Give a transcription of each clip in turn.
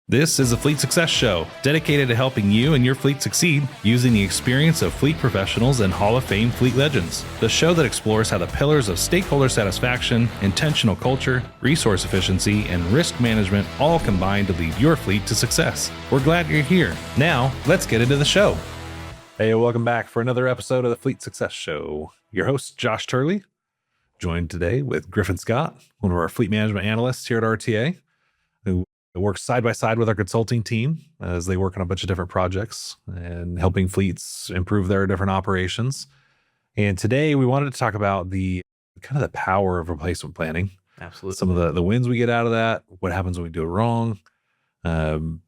This is a Fleet Success Show, dedicated to helping you and your fleet succeed using the experience of fleet professionals and Hall of Fame fleet legends. The show that explores how the pillars of stakeholder satisfaction, intentional culture, resource efficiency, and risk management all combine to lead your fleet to success. We're glad you're here. Now, let's get into the show. Hey, welcome back for another episode of the Fleet Success Show. Your host, Josh Turley, joined today with Griffin Scott, one of our fleet management analysts here at RTA, who works side by side with our consulting team as they work on a bunch of different projects and helping fleets improve their different operations. And today we wanted to talk about the kind of the power of replacement planning. Absolutely. Some of the wins we get out of that, what happens when we do it wrong, some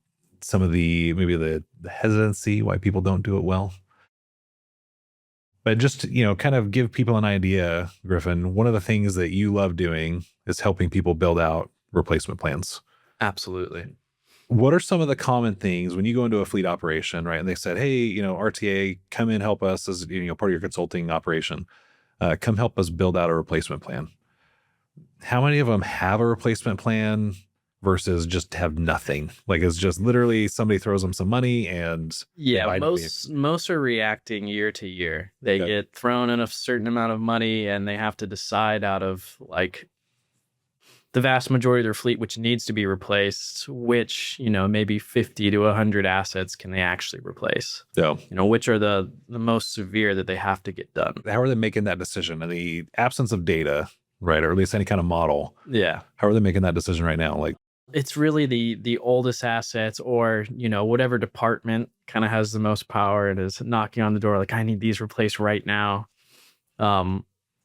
of the maybe the hesitancy, why people don't do it well. But just, kind of give people an idea, Griffin, one of the things that you love doing is helping people build out replacement plans. Absolutely. What are some of the common things when you go into a fleet operation, right? And they said, hey, RTA, come in, help us as, part of your consulting operation. Come help us build out a replacement plan. How many of them have a replacement plan versus just have nothing? Like it's just literally somebody throws them some money and most are reacting year to year. They get thrown in a certain amount of money and they have to decide out of like the vast majority of their fleet, which needs to be replaced, which, maybe 50 to 100 assets can they actually replace? Yeah. Which are the most severe that they have to get done. How are they making that decision in the absence of data, right? Or at least any kind of model. Yeah. How are they making that decision right now? Like, it's really the oldest assets or, whatever department kind of has the most power and is knocking on the door like, I need these replaced right now.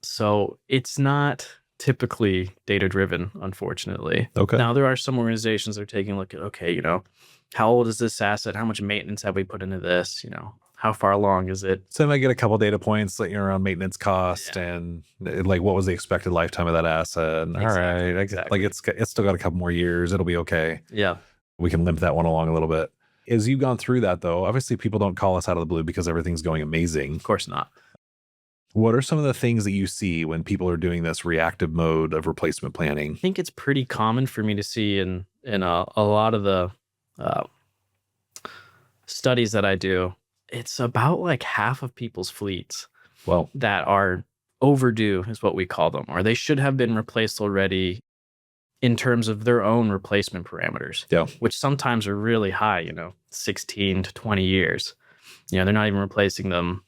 So it's not typically data-driven, unfortunately. Okay. Now, there are some organizations that are taking a look at, okay, how old is this asset? How much maintenance have we put into this? How far along is it? So they might get a couple data points like around maintenance cost and like what was the expected lifetime of that asset. And, Exactly, all right, exactly. like it's still got a couple more years. It'll be okay. Yeah. We can limp that one along a little bit. As you've gone through that, though, obviously people don't call us out of the blue because everything's going amazing. Of course not. What are some of the things that you see when people are doing this reactive mode of replacement planning? I think it's pretty common for me to see in a lot of the studies that I do. It's about like half of people's fleets that are overdue is what we call them, or they should have been replaced already in terms of their own replacement parameters, which sometimes are really high, 16 to 20 years. They're not even replacing them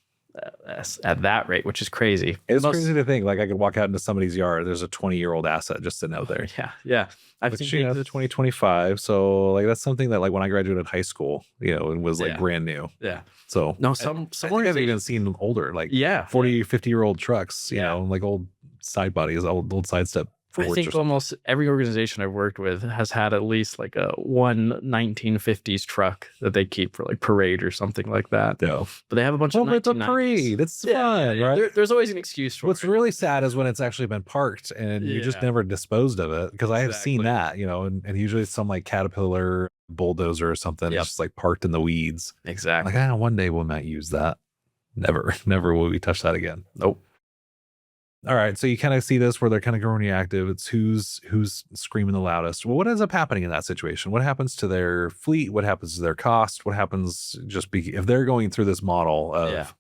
at that rate, which is crazy. It's crazy to think like I could walk out into somebody's yard. There's a 20-year-old asset just sitting out there. Yeah. I've seen the 2025. So like that's something that like when I graduated high school, it was like brand new. Yeah. So no, some I've even seen older, like 40, 50-year-old trucks, like old side bodies, old sidestep. I think almost every organization I've worked with has had at least like one 1950s truck that they keep for like parade or something like that. Yeah. But they have a bunch of 1990s. It's a parade. It's fun, right? There's always an excuse for What's really sad is when it's actually been parked and you just never disposed of it. Because I have seen that, and usually it's some like Caterpillar bulldozer or something just like parked in the weeds. Exactly. Like, one day we might use that. Never will we touch that again. Nope. All right, so you kind of see this where they're kind of going reactive. It's who's screaming the loudest. Well, what ends up happening in that situation? What happens to their fleet? What happens to their cost? What happens if they're going through this model of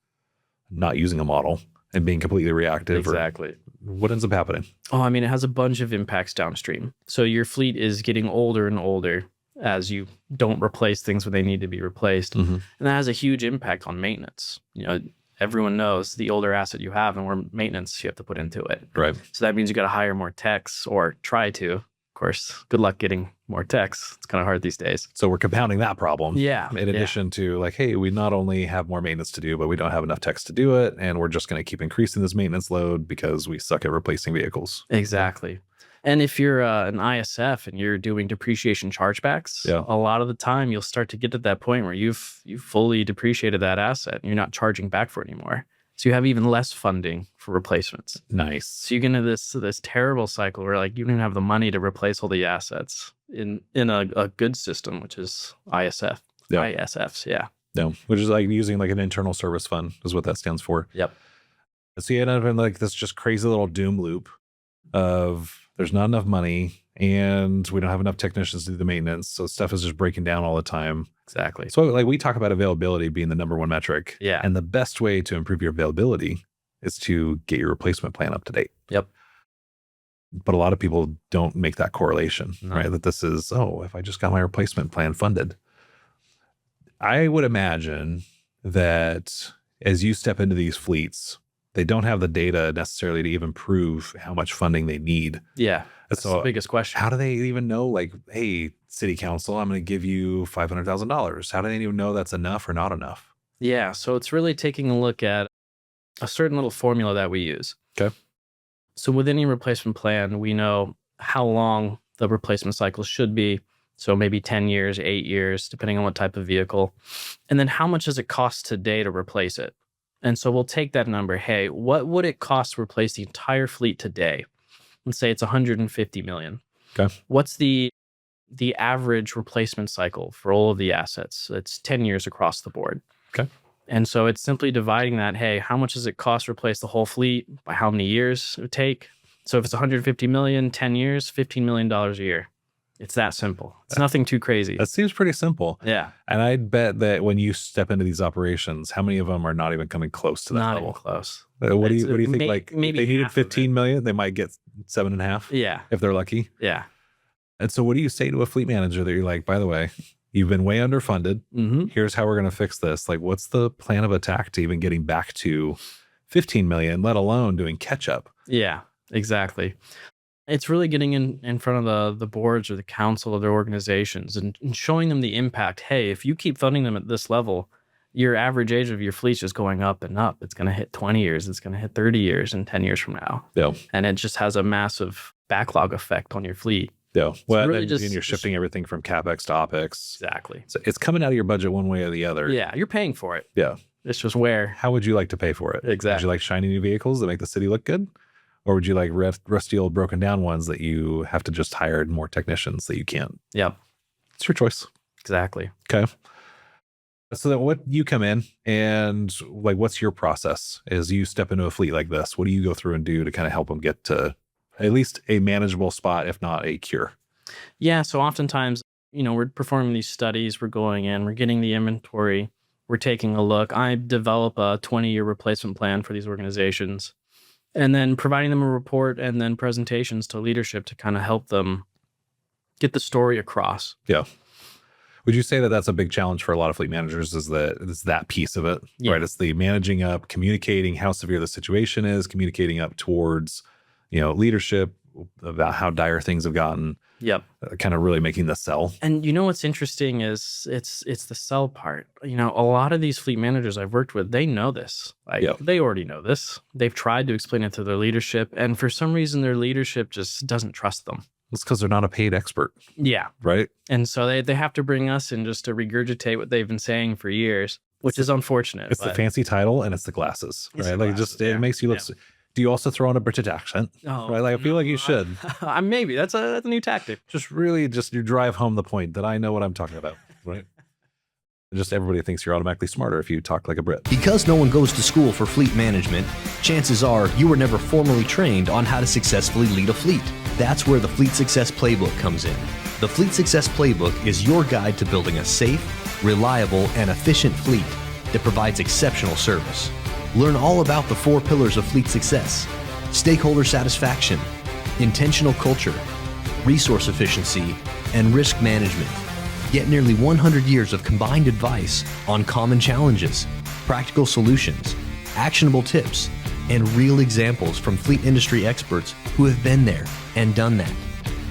not using a model and being completely reactive? Exactly. What ends up happening? Oh, I mean, it has a bunch of impacts downstream. So your fleet is getting older and older as you don't replace things when they need to be replaced. Mm-hmm. And that has a huge impact on maintenance. Everyone knows the older asset you have and more maintenance you have to put into it. Right. So that means you got to hire more techs or try to. Of course, good luck getting more techs. It's kind of hard these days. So we're compounding that problem. Yeah. In addition to like, hey, we not only have more maintenance to do, but we don't have enough techs to do it. And we're just going to keep increasing this maintenance load because we suck at replacing vehicles. Exactly. And if you're an ISF and you're doing depreciation chargebacks, a lot of the time you'll start to get to that point where you've fully depreciated that asset and you're not charging back for it anymore. So you have even less funding for replacements. Nice. So you get into this terrible cycle where like you don't even have the money to replace all the assets in a good system, which is ISF. ISFs, No, which is like using like an internal service fund is what that stands for. Yep. So you end up in like this just crazy little doom loop of there's not enough money, and we don't have enough technicians to do the maintenance. So stuff is just breaking down all the time. Exactly. So like we talk about availability being the number one metric. Yeah. And the best way to improve your availability is to get your replacement plan up to date. Yep. But a lot of people don't make that correlation, right? That this is, if I just got my replacement plan funded. I would imagine that as you step into these fleets, they don't have the data necessarily to even prove how much funding they need. Yeah. That's the biggest question. How do they even know, like, hey, city council, I'm going to give you $500,000. How do they even know that's enough or not enough? Yeah. So it's really taking a look at a certain little formula that we use. Okay. So with any replacement plan, we know how long the replacement cycle should be. So maybe 10 years, 8 years, depending on what type of vehicle. And then how much does it cost today to replace it? And so we'll take that number. Hey, what would it cost to replace the entire fleet today? Let's say it's 150 million. Okay. What's the average replacement cycle for all of the assets? It's 10 years across the board. Okay. And so it's simply dividing that. Hey, how much does it cost to replace the whole fleet? By how many years it would take? So if it's 150 million, 10 years, $15 million a year. It's that simple. It's nothing too crazy. That seems pretty simple. Yeah. And I'd bet that when you step into these operations, how many of them are not even coming close to that Not level? even close. What do you think? Like, maybe if they needed half of 15 million, they might get 7.5. Yeah. If they're lucky. Yeah. And so what do you say to a fleet manager that you're like, by the way, you've been way underfunded. Mm-hmm. Here's how we're going to fix this. Like, what's the plan of attack to even getting back to 15 million, let alone doing catch up? Yeah, exactly. It's really getting in front of the boards or the council of their organizations and showing them the impact. Hey, if you keep funding them at this level, your average age of your fleet's just going up and up. It's going to hit 20 years. It's going to hit 30 years and 10 years from now. Yeah. And it just has a massive backlog effect on your fleet. Yeah. Well, really and you're shifting everything from CapEx to OpEx. Exactly. So it's coming out of your budget one way or the other. Yeah, you're paying for it. Yeah. It's just where. How would you like to pay for it? Exactly. Would you like shiny new vehicles that make the city look good? Or would you like rusty old broken down ones that you have to just hire more technicians that you can't? Yep. It's your choice. Exactly. Okay. So then what you come in and like, what's your process as you step into a fleet like this? What do you go through and do to kind of help them get to at least a manageable spot, if not a cure? Yeah. So oftentimes, we're performing these studies, we're going in, we're getting the inventory, we're taking a look. I develop a 20-year replacement plan for these organizations and then providing them a report and then presentations to leadership to kind of help them get the story across. Yeah. Would you say that that's a big challenge for a lot of fleet managers is that piece of it, Yeah. right? It's the managing up, communicating how severe the situation is, communicating up towards, leadership about how dire things have gotten. Yep. Kind of really making the sell. And what's interesting is it's the sell part. A lot of these fleet managers I've worked with, they know this. They already know this. They've tried to explain it to their leadership. And for some reason, their leadership just doesn't trust them. It's because they're not a paid expert. Yeah. Right. And so they have to bring us in just to regurgitate what they've been saying for years, which is unfortunate. It's the fancy title and it's the glasses, right? Like it makes you look. Yeah. Do you also throw on a British accent? Oh, right? Like I feel like you should. Maybe that's a new tactic. Just really you drive home the point that I know what I'm talking about, right? Just everybody thinks you're automatically smarter if you talk like a Brit. Because no one goes to school for fleet management, chances are you were never formally trained on how to successfully lead a fleet. That's where the Fleet Success Playbook comes in. The Fleet Success Playbook is your guide to building a safe, reliable, and efficient fleet that provides exceptional service. Learn all about the 4 pillars of fleet success: stakeholder satisfaction, intentional culture, resource efficiency, and risk management. Get nearly 100 years of combined advice on common challenges, practical solutions, actionable tips, and real examples from fleet industry experts who have been there and done that.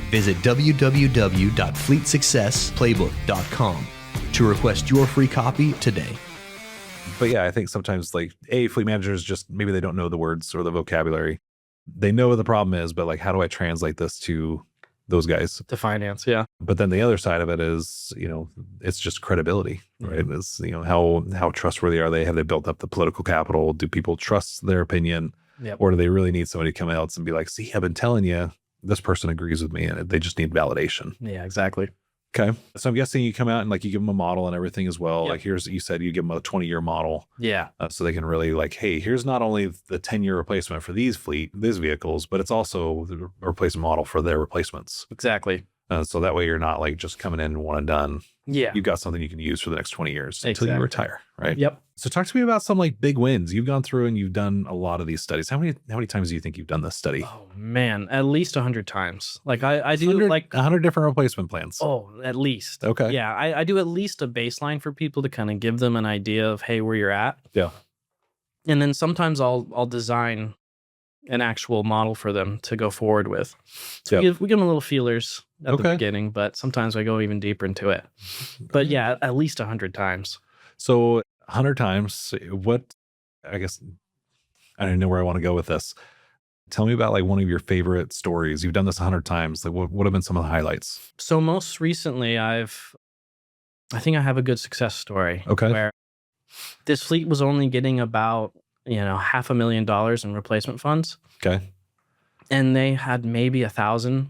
Visit www.fleetsuccessplaybook.com to request your free copy today. But yeah, I think sometimes fleet managers just maybe they don't know the words or the vocabulary. They know what the problem is, but how do I translate this to those guys? To finance, yeah. But then the other side of it is, it's just credibility, right? Mm-hmm. It's, how trustworthy are they? Have they built up the political capital? Do people trust their opinion? Yep. Or do they really need somebody to come else and be like, see, I've been telling you, this person agrees with me, and they just need validation. Yeah, exactly. Okay. So I'm guessing you come out and like you give them a model and everything as well. Yep. Like you said you give them a 20-year model. Yeah. So they can really like, hey, here's not only the 10-year replacement for these vehicles, but it's also the replacement model for their replacements. Exactly. So that way you're not like just coming in one and done. Yeah. You've got something you can use for the next 20 years until Exactly. you retire, right? Yep. So talk to me about some like big wins. You've gone through and you've done a lot of these studies. How many times do you think you've done this study? Oh man, at least 100 times. Like I do like 100 different replacement plans. Oh, at least. Okay. Yeah, I do at least a baseline for people to kind of give them an idea of, hey, where you're at. Yeah. And then sometimes I'll design an actual model for them to go forward with. So we give them a little feelers at the beginning, but sometimes I go even deeper into it. But yeah, at least 100 times. So 100 times, I guess, I don't know where I want to go with this. Tell me about like one of your favorite stories. You've done this 100 times. Like what have been some of the highlights? So most recently I think I have a good success story. Okay. Where this fleet was only getting about, $500,000 in replacement funds. Okay. And they had maybe 1,000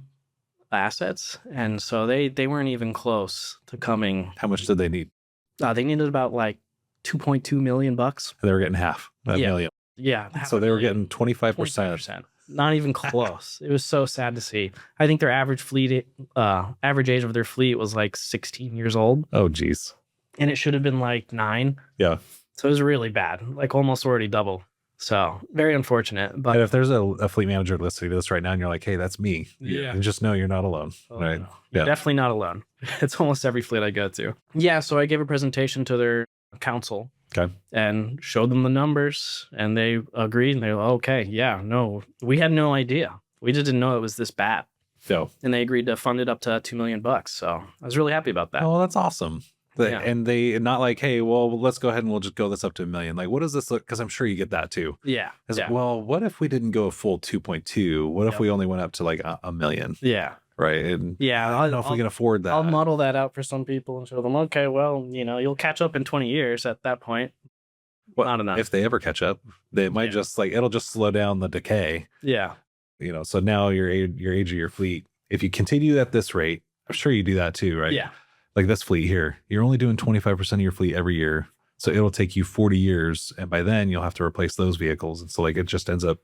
assets. And so they weren't even close to coming. How much did they need? They needed about like 2.2 million bucks. They were getting half that million. Yeah. So they were getting 25%. 25%. Not even close. It was so sad to see. I think their average age of their fleet was like 16 years old. Oh, geez. And it should have been like 9. Yeah. So it was really bad, like almost already double. So very unfortunate. But and if there's a fleet manager listening to this right now and you're like, hey, that's me. Yeah. You just know you're not alone. Right. No. You're definitely not alone. It's almost every fleet I go to. Yeah. So I gave a presentation to their council. Okay. And showed them the numbers and they agreed and they're like, okay, yeah, no, we had no idea. We just didn't know it was this bad. So, and they agreed to fund it up to $2 million. So I was really happy about that. Oh, that's awesome. And they not like, hey, well, let's go ahead and we'll just go this up to $1 million. Like, what does this look? Because I'm sure you get that too. Yeah. Well, what if we didn't go a full 2.2? What if we only went up to like $1 million? Yeah. Right. And I don't know if we can afford that. I'll model that out for some people and show them, okay, well, you'll catch up in 20 years at that point. Well, not enough. If they ever catch up, they might just like, it'll just slow down the decay. Yeah. So now your age of your fleet, if you continue at this rate, I'm sure you do that too, right? Yeah. Like this fleet here, you're only doing 25% of your fleet every year. So it'll take you 40 years. And by then you'll have to replace those vehicles. And so like, it just ends up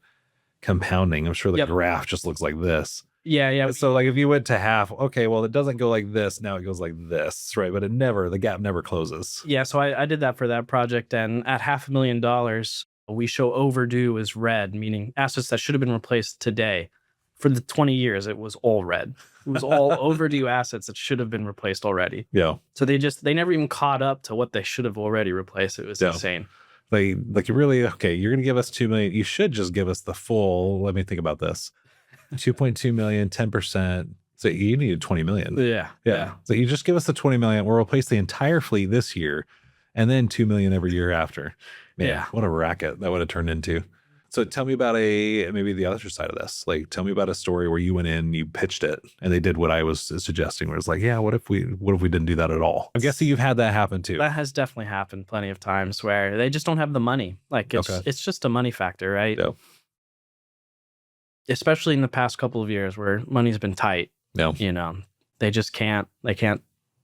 compounding. I'm sure the graph just looks like this. Yeah. So like if you went to half, okay, well, it doesn't go like this. Now it goes like this, right? But the gap never closes. Yeah. So I did that for that project. And at $500,000, we show overdue as red, meaning assets that should have been replaced today. For the 20 years, it was all red. It was all overdue assets that should have been replaced already. Yeah. So they never even caught up to what they should have already replaced. It was insane. Like you really, okay, you're going to give us 2 million. You should just give us the full, let me think about this. 2.2 million, 10%. So you needed 20 million. Yeah. So you just give us the 20 million. We'll replace the entire fleet this year and then 2 million every year after. Man, what a racket that would have turned into. So tell me about maybe the other side of this. Like, tell me about a story where you went in, you pitched it, and they did what I was suggesting, where it's like, yeah, what if we didn't do that at all? I'm guessing you've had that happen too. That has definitely happened plenty of times where they just don't have the money. Like it's just a money factor, right? Yeah. Especially in the past couple of years where money's been tight. Yeah. They just can't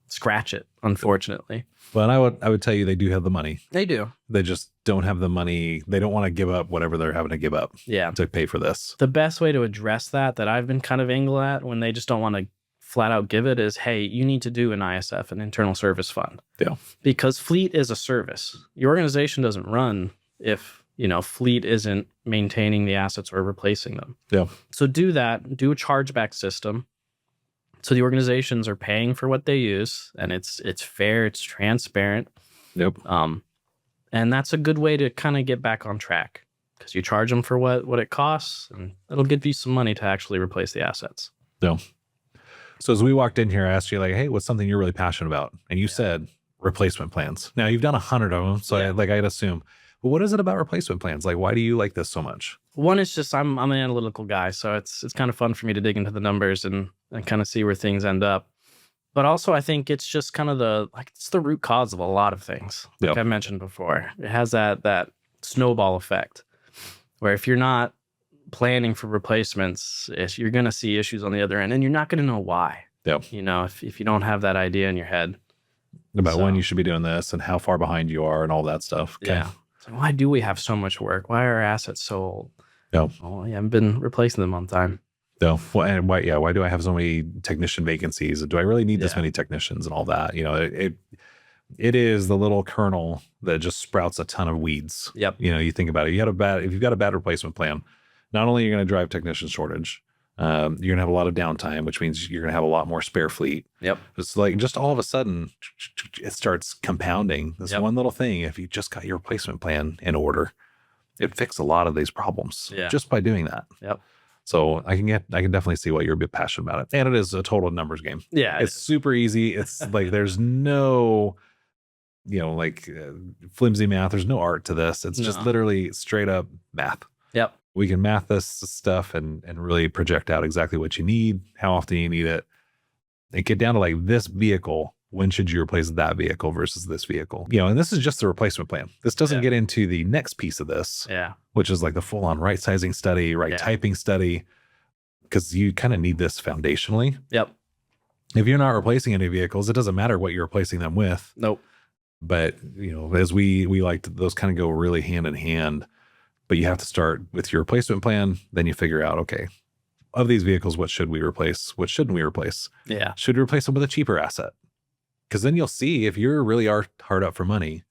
scratch it, unfortunately. Well, I would tell you they do have the money. They do. They just don't have the money. They don't want to give up whatever they're having to give up to pay for this. The best way to address that I've been kind of angle at when they just don't want to flat out give it is, hey, you need to do an ISF, an internal service fund. Yeah. Because fleet is a service. Your organization doesn't run if, fleet isn't maintaining the assets or replacing them. Yeah. So do that. Do a chargeback system. So the organizations are paying for what they use, and it's fair, it's transparent. Yep. And that's a good way to kind of get back on track because you charge them for what it costs, and it'll give you some money to actually replace the assets. Yeah. So as we walked in here, I asked you like, hey, what's something you're really passionate about? And you said replacement plans. Now you've done 100 of them, so I'd assume. But what is it about replacement plans? Like, why do you like this so much? One is just I'm an analytical guy, so it's kind of fun for me to dig into the numbers and kind of see where things end up. But also, I think it's just kind of it's the root cause of a lot of things. Like I mentioned before, it has that snowball effect, where if you're not planning for replacements, you're going to see issues on the other end, and you're not going to know why. Yep. If you don't have that idea in your head About when you should be doing this and how far behind you are and all that stuff. Okay. Yeah. So why do we have so much work? Why are our assets so old? Yep. Well, you haven't been replacing them on time. So, and why do I have so many technician vacancies? Do I really need this many technicians and all that? It is the little kernel that just sprouts a ton of weeds. Yep. You think about it. If you've got a bad replacement plan, not only are you going to drive technician shortage, you're going to have a lot of downtime, which means you're going to have a lot more spare fleet. Yep. It's like just all of a sudden it starts compounding. This one little thing, if you just got your replacement plan in order, it fixes a lot of these problems just by doing that. Yep. So I can definitely see why you're a bit passionate about it. And it is a total numbers game. Yeah. It's super easy. It's like, there's no, flimsy math. There's no art to this. It's just literally straight up math. Yep. We can math this stuff and really project out exactly what you need, how often you need it, and get down to like this vehicle. When should you replace that vehicle versus this vehicle? And this is just the replacement plan. This doesn't get into the next piece of this, which is like the full on right sizing study, typing study, because you kind of need this foundationally. Yep. If you're not replacing any vehicles, it doesn't matter what you're replacing them with. Nope. But, as we like to, those kind of go really hand in hand. But you have to start with your replacement plan. Then you figure out, okay, of these vehicles, what should we replace? What shouldn't we replace? Yeah. Should we replace them with a cheaper asset? Because then you'll see if you're really hard up for money,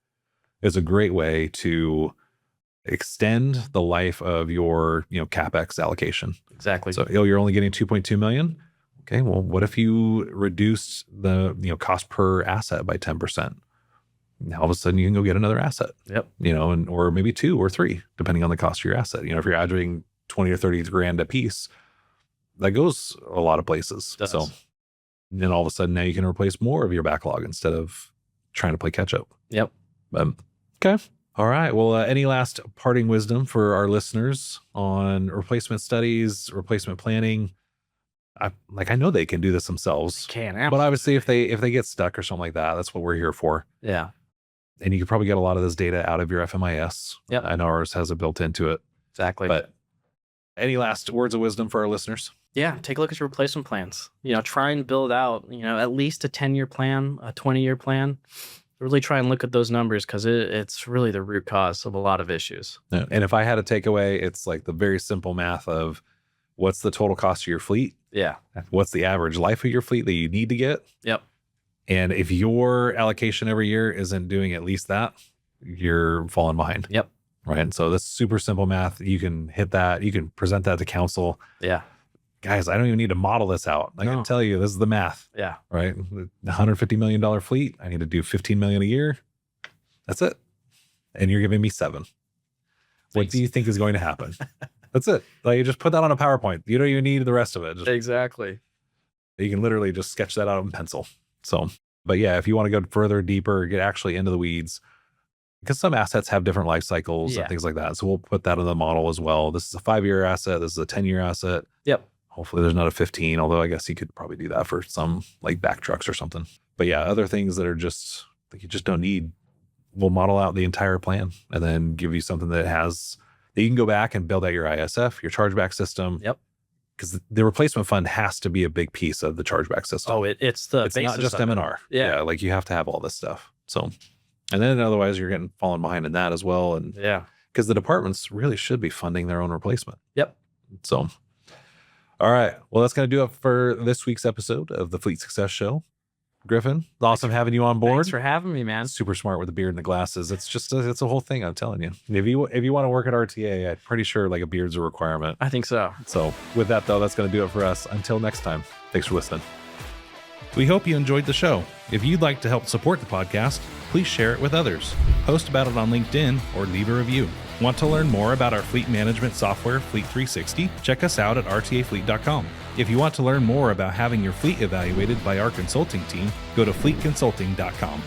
is a great way to extend the life of your, CapEx allocation. Exactly. So you're only getting 2.2 million. Okay. Well, what if you reduce the, cost per asset by 10%? Now all of a sudden you can go get another asset. Yep. Or maybe 2 or 3, depending on the cost of your asset. If you're adding 20 or 30 grand a piece, that goes a lot of places. So then all of a sudden now you can replace more of your backlog instead of trying to play catch up. Yep. Okay. All right. Well, any last parting wisdom for our listeners on replacement studies, replacement planning? I know they can do this themselves. They can, but obviously if they get stuck or something like that, that's what we're here for. Yeah. And you could probably get a lot of this data out of your FMIS. Yep. I know ours has it built into it. Exactly. But any last words of wisdom for our listeners? Yeah. Take a look at your replacement plans. Try and build out, at least a 10-year plan, a 20-year plan. Really try and look at those numbers because it's really the root cause of a lot of issues. Yeah. And if I had a takeaway, it's like the very simple math of what's the total cost of your fleet? Yeah. What's the average life of your fleet that you need to get? Yep. And if your allocation every year isn't doing at least that, you're falling behind. Yep. Right. And so that's super simple math. You can hit that. You can present that to council. Yeah. Guys, I don't even need to model this out. I can tell you this is the math. Yeah. Right. The $150 million fleet. I need to do 15 million a year. That's it. And you're giving me 7. What do you think is going to happen? That's it. Like, you just put that on a PowerPoint. You don't even need the rest of it. Exactly. You can literally just sketch that out in pencil. So, but yeah, if you want to go further, deeper, get actually into the weeds, because some assets have different life cycles and things like that. So we'll put that in the model as well. This is a 5-year asset. This is a 10-year asset. Yep. Hopefully there's not a 15, although I guess you could probably do that for some like back trucks or something. But yeah, other things that are just that you just don't need, we'll model out the entire plan and then give you something that you can go back and build out your ISF, your chargeback system. Yep. Because the replacement fund has to be a big piece of the chargeback system. Oh, it's not just M&R. Yeah. Like you have to have all this stuff. So, and then otherwise you're getting falling behind in that as well. And because the departments really should be funding their own replacement. Yep. So, all right. Well, that's going to do it for this week's episode of the Fleet Success Show. Griffin, awesome having you on board. Thanks for having me, man. Super smart with the beard and the glasses. It's just it's a whole thing. I'm telling you. If you want to work at RTA, I'm pretty sure like a beard's a requirement. I think so. So with that though, that's going to do it for us. Until next time, thanks for listening. We hope you enjoyed the show. If you'd like to help support the podcast, please share it with others. Post about it on LinkedIn or leave a review. Want to learn more about our fleet management software, Fleet 360? Check us out at rtafleet.com. If you want to learn more about having your fleet evaluated by our consulting team, go to fleetconsulting.com.